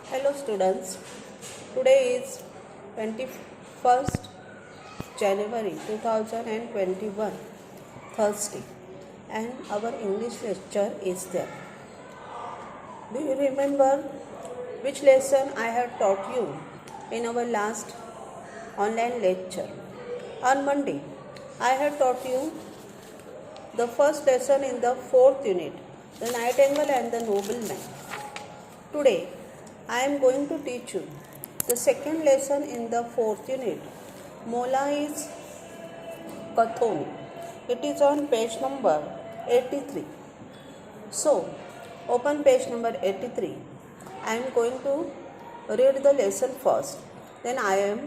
Hello students, today is 21st January 2021, Thursday, and our English lecture is there. Do you remember which lesson I had taught you in our last online lecture? On Monday, I had taught you the first lesson in the fourth unit, the Nightingale and the Nobleman. Today, I am going to teach you the second lesson in the fourth unit, Molai's Kathoni. It is on page number 83. So, open page number 83. I am going to read the lesson first. Then I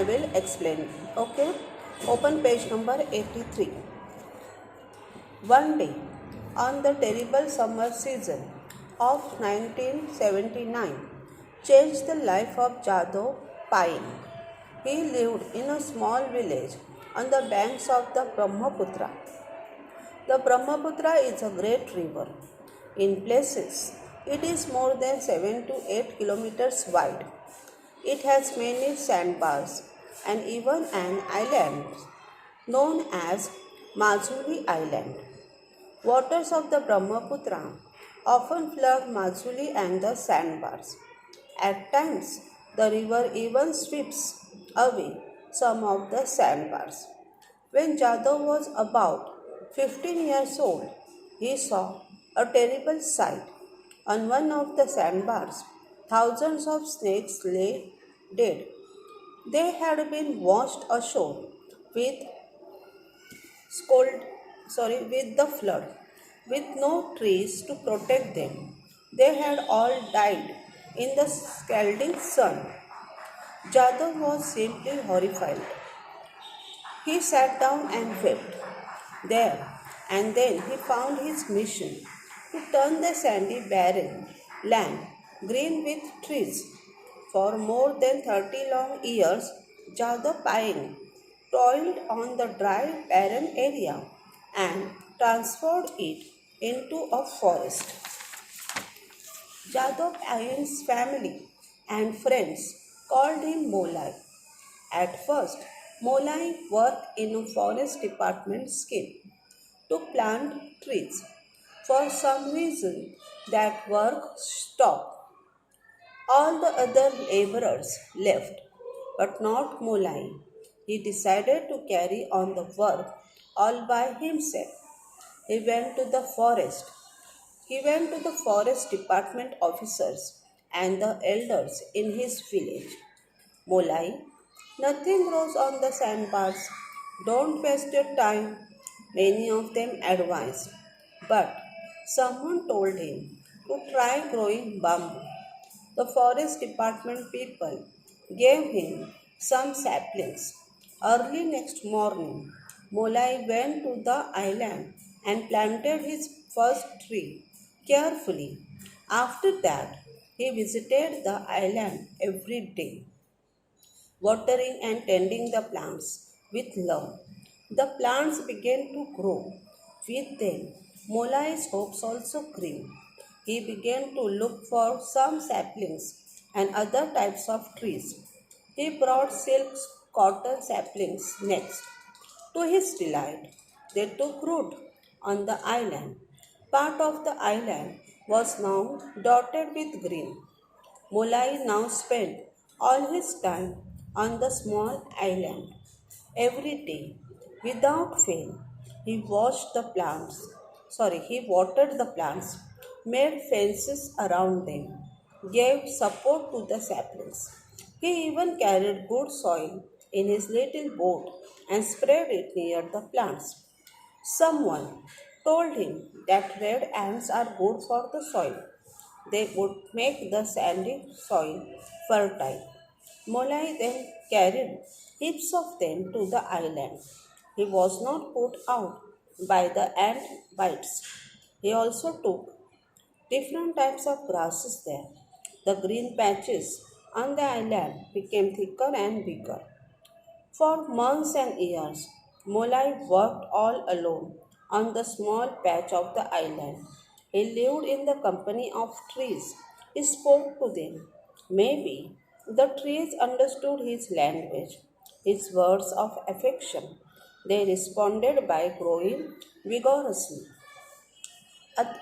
will explain it. Okay? Open page number 83. One day, on the terrible summer season of 1979, changed the life of Jadhav Payeng. He lived in a small village on the banks of the Brahmaputra. The Brahmaputra is a great river. In places, it is more than 7 to 8 kilometers wide. It has many sandbars and even an island known as Majuli Island. Waters of the Brahmaputra often flood Majuli and the sandbars. At times, the river even sweeps away some of the sandbars. When Jadhav was about 15 years old, he saw a terrible sight. On one of the sandbars, thousands of snakes lay dead. They had been washed ashore with with the flood, with no trees to protect them. They had all died in the scalding sun. Jadhav was simply horrified. He sat down and wept. There and then he found his mission to turn the sandy barren land green with trees. For more than 30 long years, Jadhav Payeng toiled on the dry barren area and transformed it into a forest. Jadhav Payeng's family and friends called him Molai. At first, Molai worked in a forest department scheme to plant trees. For some reason, that work stopped. All the other laborers left, but not Molai. He decided to carry on the work all by himself. He went to the forest. He went to the forest department officers and the elders in his village. Molai, nothing grows on the sandbars. Don't waste your time, many of them advised. But someone told him to try growing bamboo. The forest department people gave him some saplings. Early next morning, Molai went to the island and planted his first tree carefully. After that, he visited the island every day, watering and tending the plants with love. The plants began to grow. With them, Molai's hopes also grew. He began to look for some saplings and other types of trees. He brought silk cotton saplings next. To his delight, they took root on the island. Part of the island was now dotted with green. Molai now spent all his time on the small island. Every day, without fail, he watered the plants, made fences around them, gave support to the saplings. He even carried good soil in his little boat and spread it near the plants. Someone told him that red ants are good for the soil. They would make the sandy soil fertile. Molai then carried heaps of them to the island. He was not put out by the ant bites. He also took different types of grasses there. The green patches on the island became thicker and bigger. For months and years, Molai worked all alone on the small patch of the island. He lived in the company of trees He spoke to them. Maybe the trees understood his language, his words of affection. They responded by growing vigorously.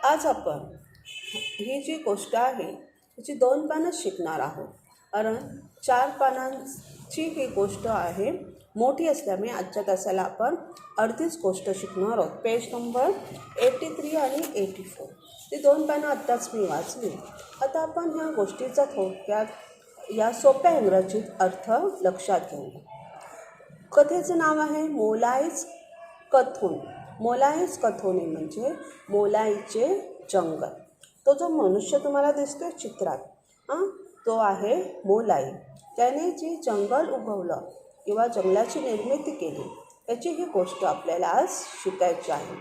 आज आपण ही जी गोष्ट आहे तिची 2 पानंच शिकणार आहोत. कारण 4 पानांची ही गोष्ट आहे. मोठी असल्यामुळे आजच्या तासाला आपण अर्धीच गोष्ट शिकणार आहोत. पेज नंबर 83 आणि 84. ती 2 पानं आत्ताच मी वाचली. आता आपण ह्या गोष्टीचा थोडक्यात या सोप्या इंग्रजीत अर्थ लक्षात घेऊ. कथेचं नाव आहे मोलाईज कथून. मोलाईज कथोनी म्हणजे मोलाईचे जंगल. तो जो मनुष्य तुम्हाला दिसतोय चित्रात तो आहे मोलाई. त्याने जे जंगल उगवलं किंवा जंगलाची निर्मिती केली त्याची ही गोष्ट आपल्याला आज शिकायची आहे.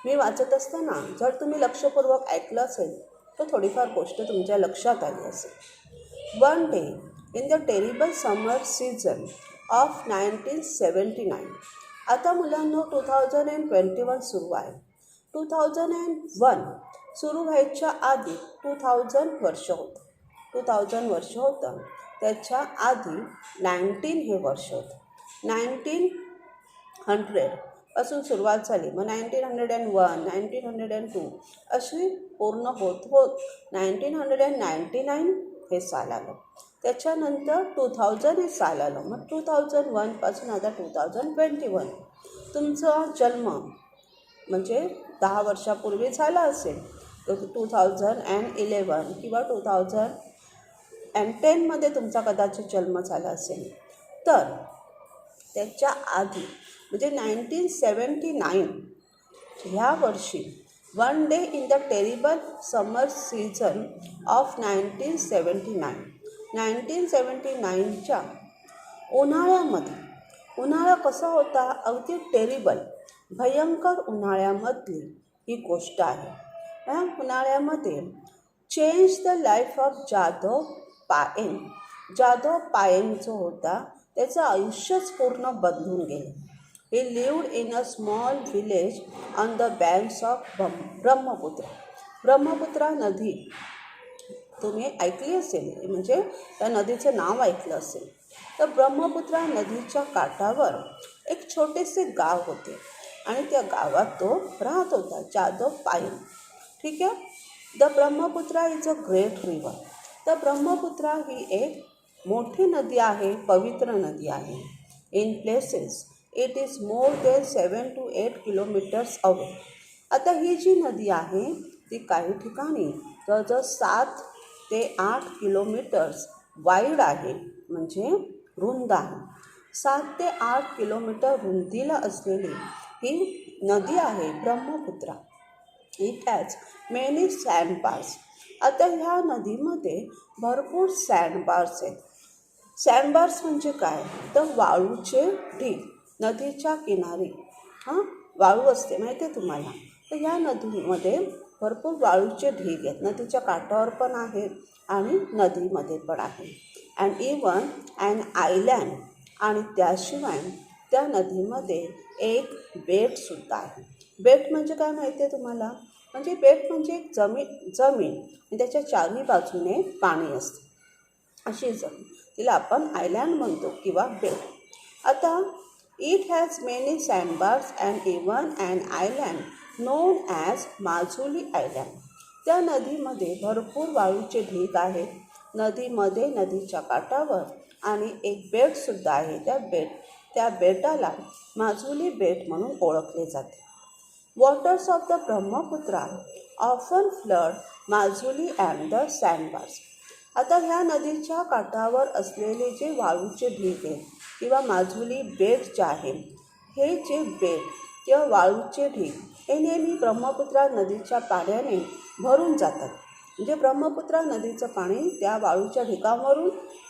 मी वाचत असताना जर तुम्ही लक्षपूर्वक ऐकलं असेल तर थोडीफार गोष्ट तुमच्या लक्षात आली असेल. One day in the terrible summer season of 1979. आता मुलांनो 2021 सुरू आहे. 2001 सुरू व्हायच्या आधी 2000 वर्ष होतं. 2000 वर्ष होतं. त्याच्या आधी 19 हे वर्ष होतं. 1900 पासून सुरुवात झाली. मग 1901, 1902 अशी पूर्ण होत होत 1999 हे साल आलं. त्याच्यानंतर 2000 हे साल आलं. मग 2001 पासून आता 2021. तुमचा जन्म म्हणजे 10 वर्षापूर्वी झाला असेल तर 2011 किंवा 2010मध्ये तुमचा कदाचित जन्म झाला असेल. तर त्याच्या आधी म्हणजे 1979 ह्या वर्षी one day in the terrible summer season of 1979च्या उन्हाळ्यामध्ये, उन्हाळा कसा होता अगदी टेरिबल भयंकर उन्हाळ्यामधली ही गोष्ट आहे. ह्या उन्हाळ्यामध्ये change the life of Jadhav Payeng. Jadhav Payeng जो होता त्याचं आयुष्यच पूर्ण बदलून गेलं. He lived in a small village on the banks of Brahmaputra. Brahmaputra नदी तुम्ही ऐकली असेल, म्हणजे त्या नदीचं नाव ऐकलं असेल. तर ब्रह्मपुत्रा नदीच्या काठावर एक छोटेसे गाव होते आणि त्या गावात तो राहत होता, जाधव पायेंग. ठीक आहे. The Brahmaputra is a great river. तर ब्रह्मपुत्रा ही एक मोठी नदी आहे, पवित्र नदी आहे. In places it is more than 7 to 8 kilometres away. आता ही जी नदी आहे ती काही ठिकाणी जवळजवळ 7 ते 8 किलोमीटर्स वाईड आहे, म्हणजे रुंद आहे. 7 ते 8 किलोमीटर रुंदीला असलेली ही नदी आहे Brahmaputra. It has many sandbars. आता ह्या नदीमध्ये भरपूर सँडबार्स आहेत. सँडबार्स म्हणजे काय तर वाळूचे ढीग. नदीच्या किनारी वाळू असते माहिती आहे तुम्हाला. तर ह्या नदीमध्ये भरपूर वाळूचे ढीग आहेत. नदीच्या काठावर पण आहेत आणि नदीमध्ये पण आहे. And even and island. आणि त्याशिवाय त्या नदीमध्ये एक बेटसुद्धा आहे. बेट म्हणजे काय माहिती आहे तुम्हाला? म्हणजे बेट म्हणजे एक जमीन आणि त्याच्या चारही बाजूने पाणी असते अशी जमीन. तिला आपण आयलँड म्हणतो किंवा बेट. आता it has many sandbars and even and island known as Majuli island. त्या नदीमध्ये भरपूर वाळूचे ढीग आहेत. नदीमध्ये नदीच्या काठावर आणि एक बेटसुद्धा आहे. त्या बेटाला माजुली बेट म्हणून ओळखले जाते. Waters of the Brahmaputra often flood Majuli and the sandbars. आता ह्या नदीच्या काठावर असलेले जे वाळूचे ढीग आहेत किंवा माजुली बेट जे आहे, हे जे बेट किंवा वाळूचे ढीग हे नेहमी ब्रह्मपुत्रा नदीच्या पाण्याने भरून जातात. म्हणजे ब्रह्मपुत्रा नदीचं पाणी त्या वाळूच्या ढिगावरून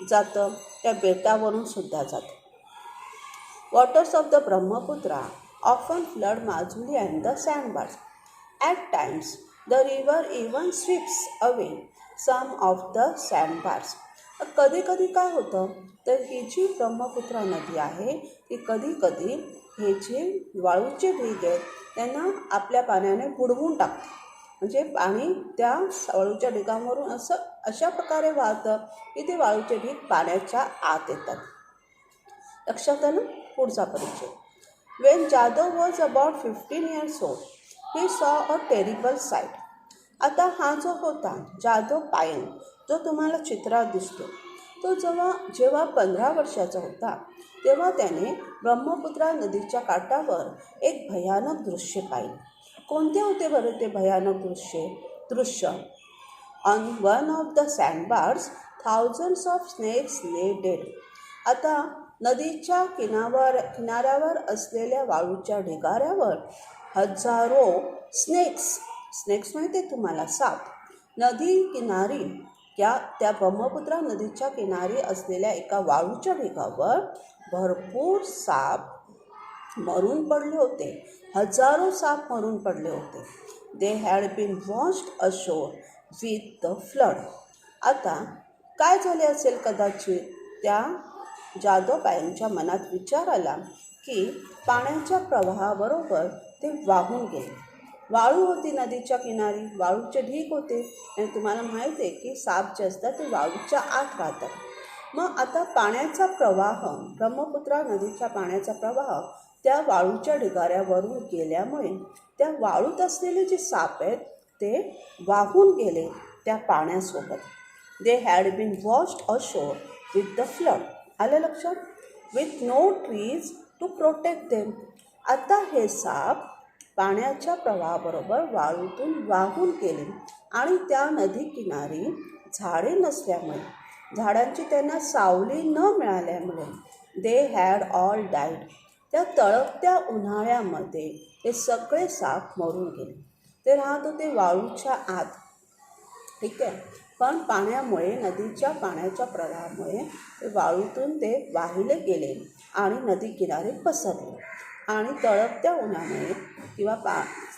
जातं, त्या बेटावरून सुद्धा जातं. Waters of the Brahmaputra often flood Majuli and the sandbars. At times the river even sweeps away some of the sandbars. कधी कधी काय होतं तर ही जी ब्रह्मपुत्रा नदी आहे ती कधी कधी हे जे वाळूचे ढीग आहेत त्यांना आपल्या पाण्याने बुडवून टाकते. म्हणजे पाणी त्या वाळूच्या ढिगांवरून अशा प्रकारे वाहतं की ते वाळूचे ढीग पाण्याच्या आत येतात. लक्षात आलं? पुढचा परिचय. Wien Jadhav was about 15 years old, he saw a terrible sight. आता हा जो होता जाधव पायन, जो तुम्हाला चित्रात दिसतो, तो जेव्हा 15 वर्षाचा होता तेव्हा त्याने ब्रह्मपुत्रा नदीच्या काठावर एक भयानक दृश्य पाहिले. कोणते होते बरं ते भयानक दृश्य? On one of the sandbars thousands of snakes lay dead. आता नदीच्या किनाऱ्यावर असलेल्या वाळूच्या ढिगाऱ्यावर हजारो स्नेक्स माहिती आहे तुम्हाला, साप. नदी किनारी त्या ब्रह्मपुत्रा नदीच्या किनारी असलेल्या एका वाळूच्या ढिगावर भरपूर साप मरून पडले होते. हजारो साप मरून पडले होते. They had been washed ashore with the flood. आता काय झाले असेल? कदाचित त्या जाधव पायनच्या मनात विचार आला की पाण्याच्या प्रवाहाबरोबर ते वाहून गेले. वाळू होती नदीच्या किनारी, वाळूचे ढीग होते आणि तुम्हाला माहीत आहे की साप जे असतात ते वाळूच्या आत राहतात. मग आता पाण्याचा प्रवाह, ब्रह्मपुत्रा नदीच्या पाण्याचा प्रवाह त्या वाळूच्या ढिगाऱ्यावरून गेल्यामुळे त्या वाळूत असलेले जे साप आहेत ते वाहून गेले त्या पाण्यासोबत. They had been washed ashore with the flood. आलं लक्षात? With no trees to protect them. आता हे साप पाण्याच्या प्रवाहाबरोबर वाळूतून वाहून गेले आणि त्या नदी किनारी झाडे नसल्यामुळे, झाडांची त्यांना सावली न मिळाल्यामुळे दे हॅड ऑल डाईड. त्या तळपत्या उन्हाळ्यामध्ये हे सगळे साप मरून गेले. ते राहत होते वाळूच्या आत, ठीक आहे, पण पाण्यामुळे, नदीच्या पाण्याच्या प्रवाहामुळे वाळूतून ते वाहिले गेले आणि नदी किनारे पसरले आणि तळपत्या उन्हामुळे किंवा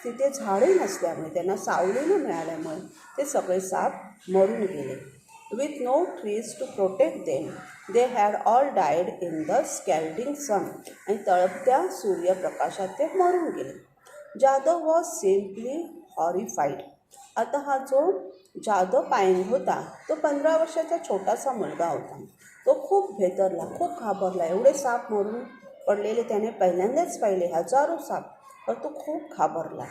तिथे झाडे नसल्यामुळे, त्यांना सावली न मिळाल्यामुळे ते सगळे साप मरून गेले. With no trees to protect them they had all died in the scalding sun. आणि तळपत्या सूर्यप्रकाशात ते मरून गेले. Jadav was simply horrified. आता हा जो जाधव पायन होता तो 15 वर्षाचा छोटासा मुलगा होता. तो खूप भेदरला, खूप घाबरला. एवढे साप मरून पडलेले त्याने पहिल्यांदाच पाहिले, हजारो साप, तर तो खूप घाबरला.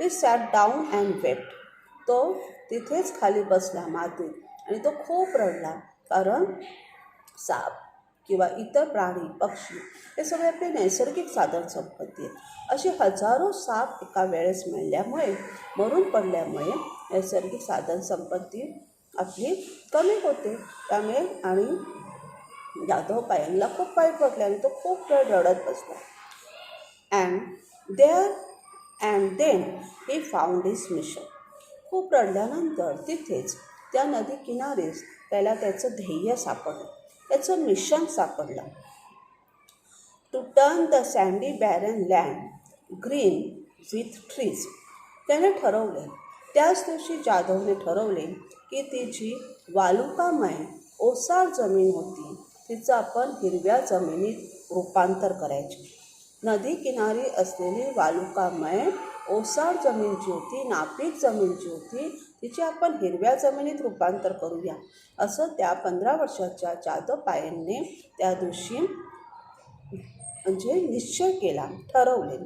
He sat down and wept. तो तिथेच खाली बसला मातीत आणि तो खूप रडला, कारण साप किंवा इतर प्राणी, पक्षी हे सगळे आपले नैसर्गिक साधन संपत्ती आहेत. असे हजारो साप एका वेळेस मरून पडल्यामुळे नैसर्गिक साधन संपत्ती आपली कमी होते. त्यामुळे आणि जाधव पायनला खूप वाईट वाटले आणि तो खूप वेळ रडत बसला. And then he found his mission. खूप रडल्यानंतर तिथेच त्या नदी किनारीच त्याला त्याचं ध्येय सापडलं, त्याचं मिशन सापडलं. To turn the sandy barren land green with trees. त्याने ठरवले, त्याच दिवशी जाधवने ठरवले की ती जी वालुकामय ओसाड जमीन होती तिचं आपण हिरव्या जमिनीत रूपांतर करायचे. नदी किनारी असलेली वालुकामय ओसाड जमीन जी होती, नापीक जमीन जी होती, तिचे आपण हिरव्या जमिनीत रूपांतर करूया, असं त्या 15 वर्षाच्या जाधव पायनने त्या दिवशी निश्चय केला, ठरवले.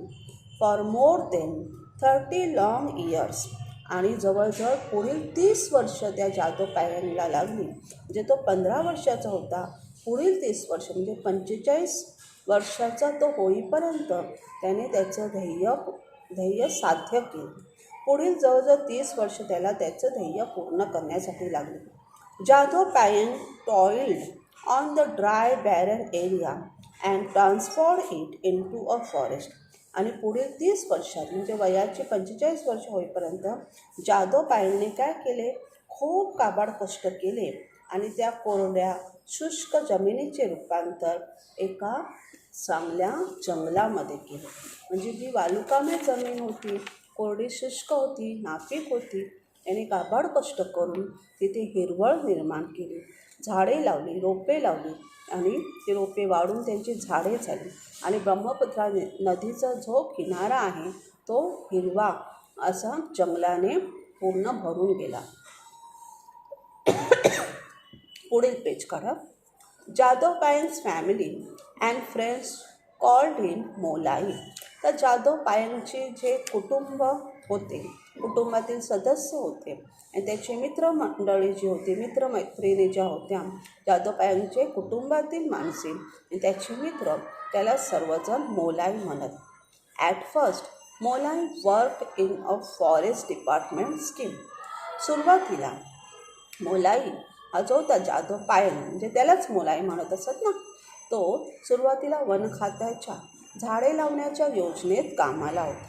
For more than 30 long years. आणि जवळजवळ पुढील 30 वर्ष त्या जाधव पायनला लागली. म्हणजे तो 15 वर्षाचा होता, पुढील 30 वर्ष म्हणजे 45 वर्षाचा तो होईपर्यंत त्याने त्याचं ध्येय साध्य केलं. पुढील जवळजवळ 30 वर्ष त्याला त्याचं ध्येय पूर्ण करण्यासाठी लागले. जाधव पायन toiled on the dry baron area and transformed it into a forest. आणि पुढील 30 वर्षात म्हणजे वयाची 45 वर्ष होईपर्यंत जाधव पायनने काय केले? खूप काबाड कष्ट केले आणि त्या कोरड्या शुष्क जमिनीचे रूपांतर एका चांगल्या जंगलामध्ये केले. म्हणजे जी वालुकामय जमीन होती, कोरडी शुष्क होती, नापीक होती, याने काबाड कष्ट करून तिथे हिरवळ निर्माण केली, झाडे लावली, रोपे लावली आणि ती रोपे वाढून त्यांची झाडे झाली आणि ब्रह्मपुत्रा नदीचा जो किनारा आहे तो हिरवा असा जंगलाने पूर्ण भरून गेला. पुढील पेज काढा. Jadav Payeng's family and friends called him Molai. तर जादव पायंगचे जे कुटुंब होते, कुटुंबातील सदस्य होते आणि त्याचे मित्रमंडळी जी होती, मित्रमैत्रिणी ज्या होत्या, जादव पायंगचे कुटुंबातील माणसे आणि त्याचे मित्र त्याला सर्वजण मोलाई म्हणत. At first Molai work in a forest department scheme. सुरुवातीला मोलाई हा जो होता जादव पायंग, म्हणजे त्यालाच मोलाई म्हणत असत ना, तो सुरुवातीला वन खात्याच्या झाडे लावण्याच्या योजनेत कामाला होता.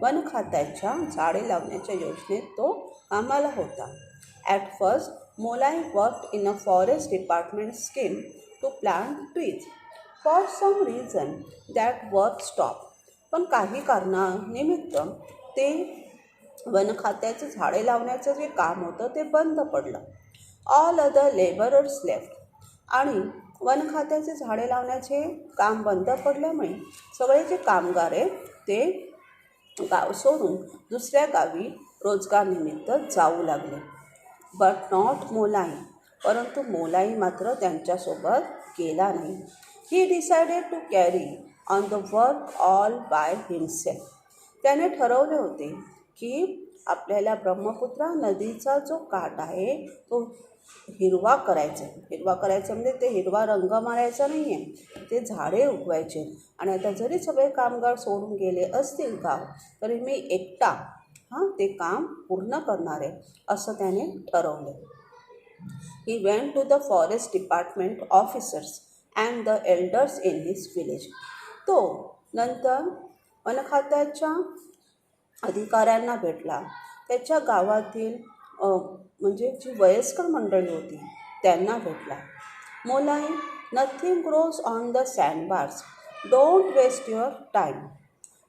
वन खात्याच्या झाडे लावण्याच्या योजनेत तो कामाला होता. At first Molai worked in a forest department scheme to plant trees. For some reason that work stop. पण काही कारणानिमित्त ते वन खात्याचे झाडे लावण्याचं जे काम होतं ते बंद पडलं. All other labourers left. आणि वन खात्याचे झाडे लावण्याचे काम बंद पडल्यामुळे सगळे जे कामगार आहेत ते गाव सोडून दुसऱ्या गावी रोजगारनिमित्त जाऊ लागले. But not Molai. परंतु मोलाई मात्र त्यांच्यासोबत गेला नाही. He decided to carry on the work all by himself. त्याने ठरवले होते की आपल्याला ब्रह्मपुत्रा नदीचा जो काठ आहे तो हिरवा करायचा आहे. हिरवा करायचं म्हणजे ते हिरवा रंग मारायचा नाही आहे, ते झाडे उगवायचे. आणि आता जरी सगळे कामगार सोडून गेले असतील गाव, तरी मी एकटा ते काम पूर्ण करणार आहे असं त्याने ठरवले. He went to the forest department officers and the elders in his village. तो नंतर वनखात्याच्या अधिकाऱ्यांना भेटला. त्याच्या गावातील म्हणजे जी वयस्कर मंडळी होती त्यांना भेटला. Molai, nothing grows on the sandbars. Don't waste your time.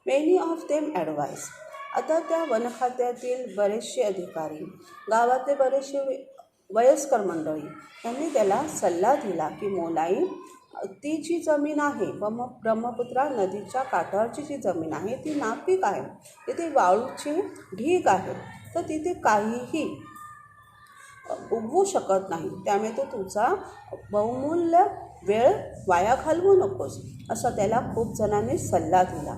Many of them advised. आता त्या वनखात्यातील बरेचसे अधिकारी, गावातले बरेचसे वयस्कर मंडळी यांनी त्याला सल्ला दिला की मोलाई, ती जी जमीन आहे ब्रह्मपुत्रा नदीच्या काठावरची जी जमीन आहे ती नापीक आहे, तिथे वाळूचे ढीग आहे, तर तिथे काहीही उगवू शकत नाही. त्यामुळे तो तुझा बहुमूल्य वेळ वाया घालवू नकोस असं त्याला खूप जणांनी सल्ला दिला.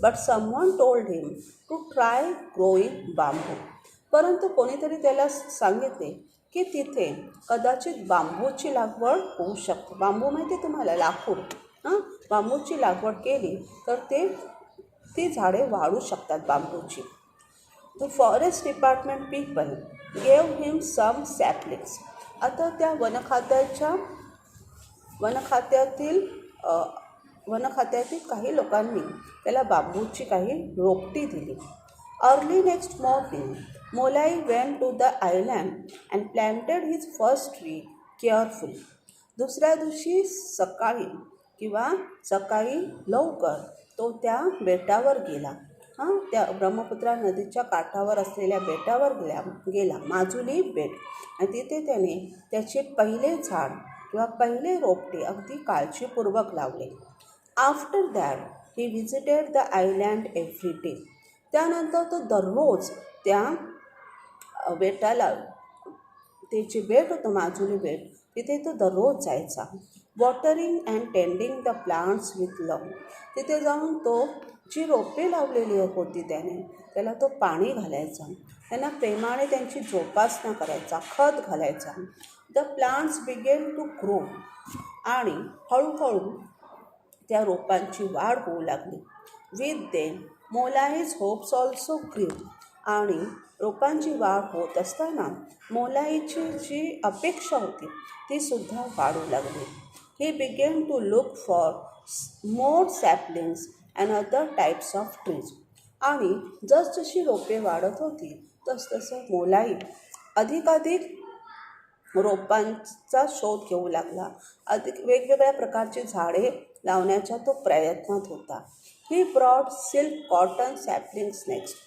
But someone told him to try growing bamboo. परंतु कोणीतरी त्याला सांगितले की तिथे कदाचित बांबूची लागवड होऊ शकते. बांबू माहिती आहे तुम्हाला, लाकूड. बांबूची लागवड केली तर ती झाडे वाढू शकतात बांबूची. The forest department people gave him some saplings. आता त्या वनखात्यातील काही लोकांनी त्याला बांबूची काही रोपटी दिली. Early next morning Molai went to the island and planted his first tree carefully. दुसऱ्या दिवशी सकाळी लवकर तो त्या बेटावर गेला. त्या ब्रह्मपुत्रा नदीच्या काठावर असलेल्या बेटावर गेला, माजुली बेट. आणि तिथे त्याने त्याचे पहिले झाड किंवा पहिले रोपटे अगदी काळजीपूर्वक लावले. After that he visited the island every day. त्यानंतर तो दररोज त्या बेटाला, ते जे बेट होतं माजुली बेट, तिथे तो दररोज जायचा. Watering and tending the plants with love. तिथे जाऊन तो जी रोपे लावलेली होती त्याला तो पाणी घालायचा, त्यांना प्रेमाने त्यांची जोपासना करायचा, खत घालायचा. The plants began to grow. आणि हळूहळू त्या रोपांची वाढ होऊ लागली. With them Molai's hopes also grew. आणि रोपांची वाढ होत असताना मोलाईची जी अपेक्षा होती ती सुद्धा वाढू लागली. He began to look for more saplings and other types of trees. आणि जसजशी रोपे वाढत होती तसतसं मोलाई अधिकाधिक रोपांचा शोध घेऊ लागला. वेगवेगळ्या प्रकारची झाडे लावण्याच्या तो प्रयत्नात होता. ही ब्रॉड सिल्क कॉटन सॅपलिंग्स नेक्स्ट.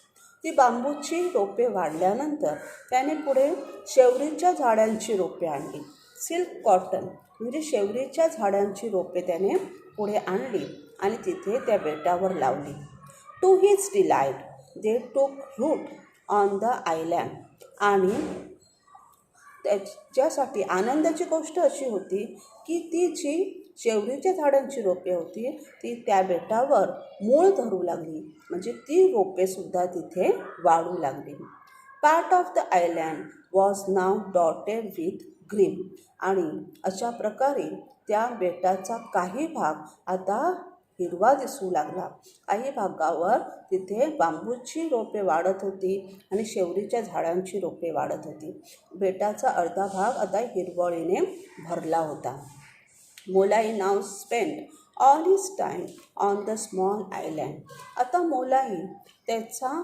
ती बांबूची रोपे वाढल्यानंतर त्याने पुढे शेवरीच्या झाडांची रोपे आणली. सिल्क कॉटन म्हणजे शेवरीच्या झाडांची रोपे त्याने पुढे आणली आणि तिथे त्या बेटावर लावली. टू हिज डिलाईट दे टूक रूट ऑन द आयलँड. आणि त्याच्यासाठी आनंदाची गोष्ट अशी होती की ती जी शेवरीच्या झाडांची रोपे होती ती त्या बेटावर मूळ धरू लागली, म्हणजे ती रोपेसुद्धा तिथे वाढू लागली. Part of the island was now dotted with green. आणि अशा प्रकारे त्या बेटाचा काही भाग आता हिरवा दिसू लागला. काही भागावर तिथे बांबूची रोपे वाढत होती आणि शेवरीच्या झाडांची रोपे वाढत होती. बेटाचा अर्धा भाग आता हिरवळीने भरला होता. Molai now spend all his time on the small island. आता मोलाई त्याचा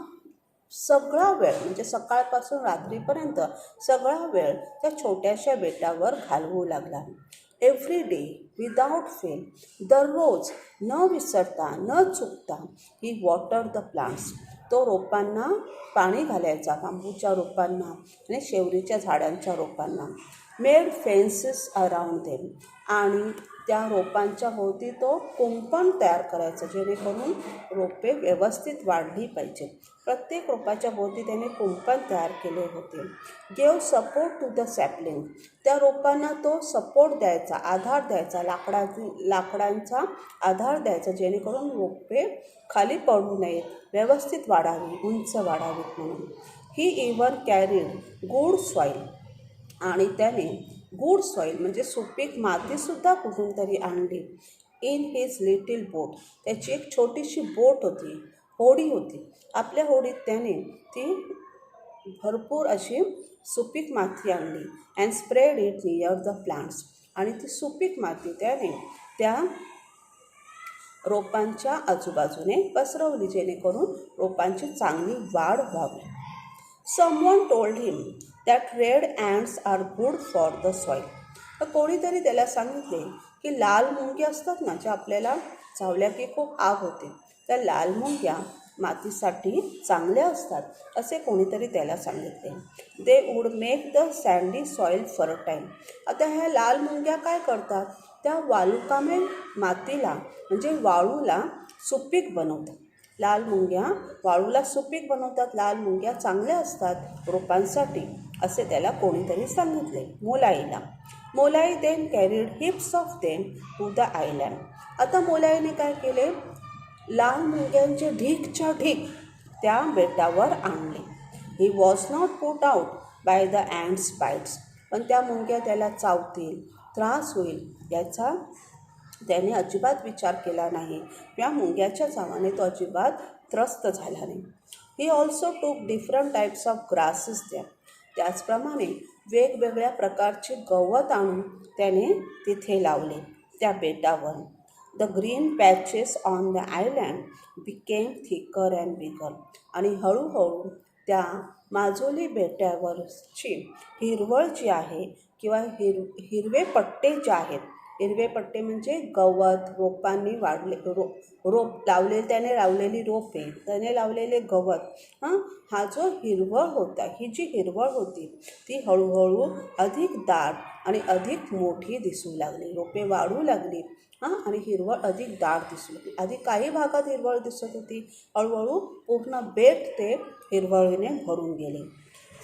सगळा वेळ, म्हणजे सकाळपासून रात्रीपर्यंत सगळा वेळ त्या छोट्याशा बेटावर घालवू लागला. एव्हरी डे विदाउट फेल, दररोज न विसरता न चुकता ही वॉटर द प्लांट्स. तो रोपांना पाणी घालायचा, बांबूच्या रोपांना आणि शेवरीच्या झाडांच्या रोपांना. Made fences around them. आणि त्या रोपांच्या भोवती तो कुंपण तयार करायचं, जेणेकरून रोपे व्यवस्थित वाढली पाहिजे. प्रत्येक रोपाच्या भोवती त्याने कुंपण तयार केले होते. Gave support to the sapling. त्या रोपांना तो सपोर्ट द्यायचा, आधार द्यायचा, लाकडांचा आधार द्यायचा, जेणेकरून रोपे खाली पडू नयेत, व्यवस्थित वाढावी, उंच वाढावीत म्हणून. ही इव्हन कॅरीड गुड सॉईल. आणि त्याने गुड सॉईल म्हणजे सुपीक मातीसुद्धा कुठून तरी आणली. इन हिज लिटिल बोट. त्याची एक छोटीशी बोट होती, होडी होती. आपल्या होडीत त्याने ती भरपूर अशी सुपीक माती आणली. And spread it near the plants. आणि ती सुपीक माती त्याने त्या रोपांच्या आजूबाजूने पसरवली, जेणेकरून रोपांची चांगली वाढ व्हावी. Someone told him that red ants are good for the soil. तर कोणीतरी त्याला सांगितले की लाल मुंग्या असतात ना, ज्या आपल्याला चावल्या की खूप आग होते, त्या लाल मुंग्या मातीसाठी चांगल्या असतात, असे कोणीतरी त्याला सांगितले. दे wood make the sandy soil fertile. आता ह्या लाल मुंग्या काय करतात, त्या वालुकामय मातीला म्हणजे वाळूला सुपीक बनवतात. लाल मुंग्या वाळूला सुपीक बनवतात. लाल मुंग्या चांगल्या असतात रोपांसाठी, असे त्याला कोणीतरी सांगितले मोलाईला. Molai then carried heaps of them to the island. आता मोलाईने काय केले, लाल मुंग्यांचे ढीकच्या ढीक त्या बेटावर आणले. He was not put out by the ants bites. पण त्या मुंग्या त्याला चावतील, त्रास होईल याचा त्याने अजिबात विचार केला नाही. या मुंग्याच्या चावाने तो अजिबात त्रस्त झाला नाही. ही ऑल्सो टूक डिफरंट टाईप्स ऑफ ग्रासेस द्या. त्याचप्रमाणे वेगवेगळ्या प्रकारचे गवत आणून त्याने तिथे लावले त्या बेटावर. The green patches on the island became thicker and bigger. आणि हळूहळू त्या माजोली बेटावरची हिरवळ जी आहे किंवा हिरवे पट्टे जे आहेत, हिरवे पट्टे म्हणजे गवत, रोपांनी वाढले रोप लावले, त्याने लावलेली रोपे, त्याने लावलेले गवत, हा जो हिरवळ होता, ही जी हिरवळ होती ती हळूहळू अधिक दाट आणि अधिक मोठी दिसू लागली. रोपे वाढू लागली आणि हिरवळ अधिक दाट दिसू लागली. आधी काही भागात हिरवळ दिसत होती, हळूहळू पूर्ण बेट ते हिरवळीने भरून गेले.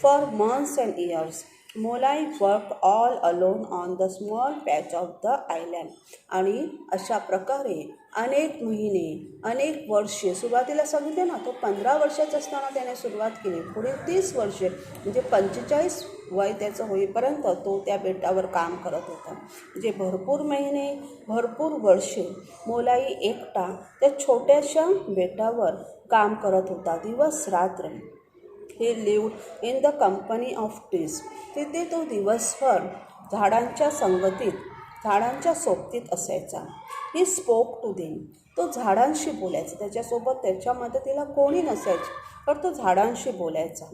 For months and years Molai work all alone on the small patch of the island. आणि अशा प्रकारे अनेक महिने, अनेक वर्षे, सुरुवातीला सांगितले ना, तो 15 वर्षाचा असताना त्याने सुरुवात केली. पुढे 30 वर्षे म्हणजे 45 वय त्याचं होईपर्यंत तो त्या बेटावर काम करत होता. म्हणजे भरपूर महिने, भरपूर वर्षे मोलाई एकटा त्या छोट्याशा बेटावर काम करत होता, दिवस रात्र. He lived in the company of trees. तिथे तो दिवसभर झाडांच्या संगतीत, झाडांच्या सोबतीत असायचा. He spoke to them. तो झाडांशी बोलायचा. त्याच्यासोबत त्याच्या मदतीला कोणी नसायचे, तर तो झाडांशी बोलायचा.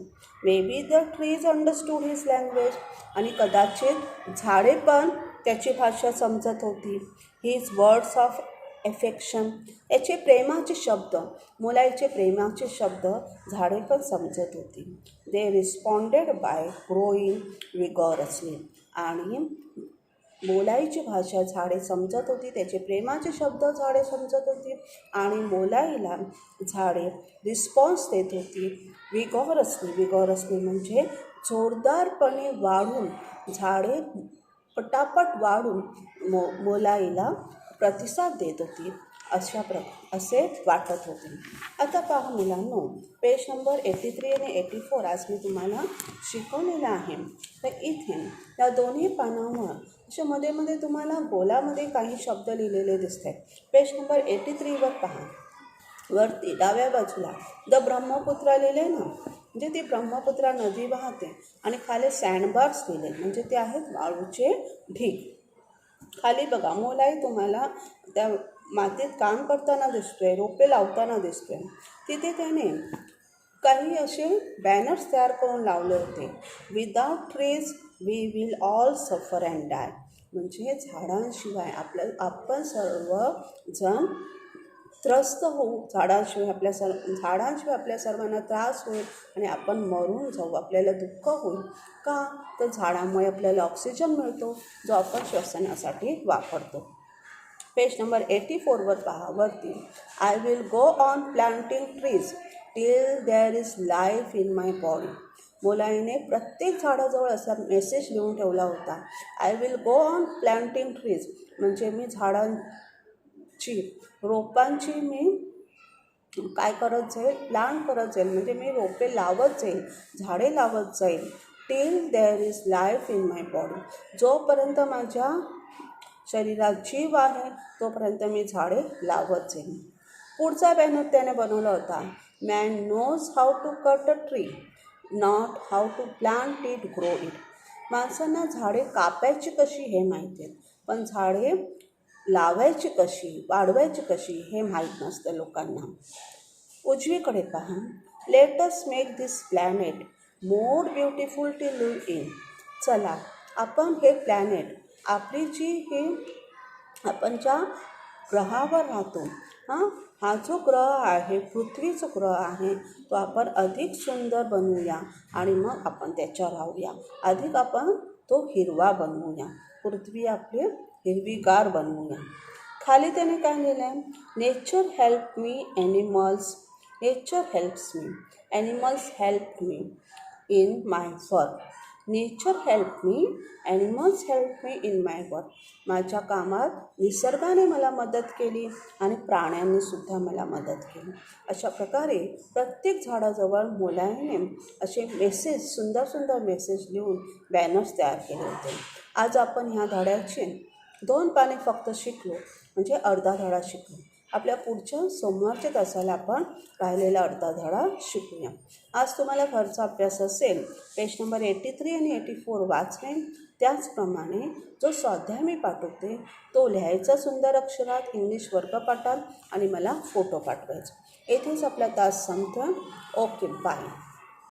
May be the trees understood his language. आणि कदाचित झाडे पण त्याची भाषा समजत होती. His words of affection. याचे प्रेमाचे शब्द, मोलाईचे प्रेमाचे शब्द झाडे पण समजत होती. They responded by growing vigorously. आणि बोलायची भाषा झाडे समजत होती, त्याचे प्रेमाचे शब्द झाडे समजत होती आणि बोलायला झाडे रिस्पॉन्स देत होती. विगॉरसली म्हणजे जोरदारपणे वाढून, झाडे पटापट वाढून बोलायला प्रतिसाद देत होती, असे वाटत होते. आता पहा मुलांनो, पेज नंबर 83 आणि 84 आज मी तुम्हाला शिकवलेलं आहे. तर इथे या दोन्ही पानावर अशा मध्ये तुम्हाला गोलामध्ये काही शब्द लिहिलेले दिसत आहेत. पेज नंबर 83वर पहा, वरती डाव्या बाजूला द ब्रह्मपुत्रा लिहिले ना, म्हणजे ती ब्रह्मपुत्रा नदी वाहते आणि खाली सँडबार्स लिहिले म्हणजे ते आहेत वाळूचे ढीग. खाली बघा, मोलाई तुम्हाला त्या मातीत काम करताना दिसतोय, रोपे लावताना दिसतोय. तिथे त्याने काही असे बॅनर्स तयार करून लावले होते. Without trees we will all suffer and die, म्हणजे झाडांशिवाय आपण सर्वजण त्रस्त होऊ, झाडांशिवाय आपल्या सर्वांना त्रास होईल आणि आपण मरून जाऊ, आपल्याला दुःख होईल. का? तर झाडामुळे आपल्याला ऑक्सिजन मिळतो, जो आपण श्वसनासाठी वापरतो. पेज नंबर 84वर पहा, वरती I will go on planting trees till there is life in my body. मोलाईने प्रत्येक झाडाजवळ असा मेसेज लिहून ठेवला होता. I will go on planting trees म्हणजे मी रोपांची मी काय करत जाईल, प्लांट करत जाईल, म्हणजे मी रोपे लावत जाईल, झाडे लावत जाईल. Till there is life in my body, जोपर्यंत माझ्या शरीरात जीव आहे तोपर्यंत मी झाडे लावत जाईल. पुढचा बॅनर त्याने बनवला होता, man knows how to cut a tree not how to plant it, grow it. माणसांना झाडे कापायची कशी हे माहिती आहे, पण झाडे लावायची कशी, वाढवायची कशी हे माहीत नसतं लोकांना. उजवीकडे पहा, let us make this planet more beautiful to live in. चला आपण हे प्लॅनेट, आपली जी हे आपण ज्या ग्रहावर राहतो, हा जो ग्रह आहे, पृथ्वीचा ग्रह आहे, तो आपण अधिक सुंदर बनवूया आणि मग आपण त्याच्यावर राहूया. अधिक आपण तो हिरवा बनवूया, पृथ्वी आपली हिरवीगार बनवूया. खाली त्याने काय लिहिलं आहे, nature help me animals, nature helps me, animals help me in my work. Nature help me, animals help me in my work. माझ्या कामात निसर्गाने मला मदत केली आणि प्राण्यांनीसुद्धा मला मदत केली. अशा प्रकारे प्रत्येक झाडाजवळ मोलाईने असे मेसेज, सुंदर सुंदर मेसेज लिहून बॅनर्स तयार केले होते. आज आपण ह्या धड्याचे 2 पाने फक्त शिकलो, म्हणजे अर्धा धडा शिकलो. आपल्या पुढच्या सोमवारच्या तासाला आपण राहिलेला अर्धा धडा शिकूया. आज तुम्हाला घरचा अभ्यास असेल, पेज नंबर 83 आणि 84 वाचणे, त्याचप्रमाणे जो स्वाध्याय मी पाठवते तो लिहायचा सुंदर अक्षरात, इंग्लिश वर्गपाठात आणि मला फोटो पाठवायचा. येथेच आपला तास संपतो. Okay, bye.